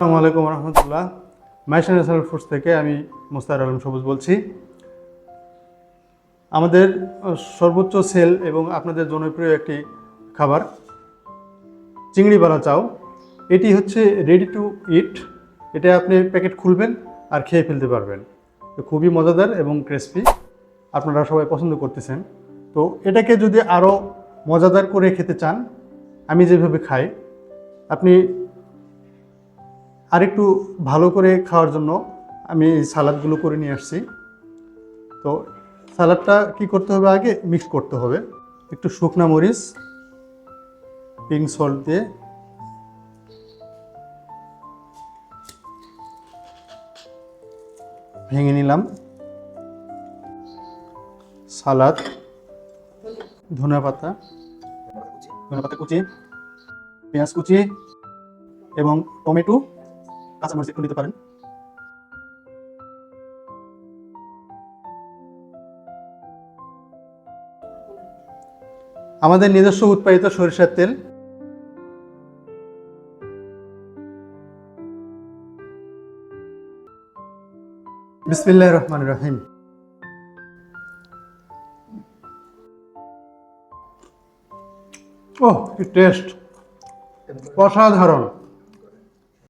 আসসালামু আলাইকুম রহমতুল্লাহ। Maisha natural foods থেকে আমি মোস্তার আলম সবুজ বলছি। আমাদের সর্বোচ্চ সেল এবং আপনাদের জনপ্রিয় একটি খাবার চিংড়ি বালা চাও। এটি হচ্ছে রেডি টু ইট। এটা আপনি প্যাকেট খুলবেন আর খেয়ে ফেলতে পারবেন। তো খুবই মজাদার এবং ক্রিসপি, আপনারা সবাই পছন্দ করতেছেন। তো এটাকে যদি আরও মজাদার করে খেতে চান, আমি যেভাবে খাই, আপনি আরেকটু ভালো করে খাওয়ার জন্য আমি এই সালাদগুলো করে নিয়ে আসছি। তো সালাদটা কি করতে হবে, আগে মিক্স করতে হবে। একটু শুকনা মরিচ, পিঙ্ক সল্ট দিয়ে ভেঙে নিলাম। সালাদ, ধনেপাতা কুচি, পেঁয়াজ কুচি এবং টমেটো, কাঁচামরিচ একটু দিতে পারেন। আমাদের নিজস্ব উৎপাদিত সরিষার তেল। বিসমিল্লাহির রহমানির রহিম। ওহ, কি টেস্ট, অসাধারণ।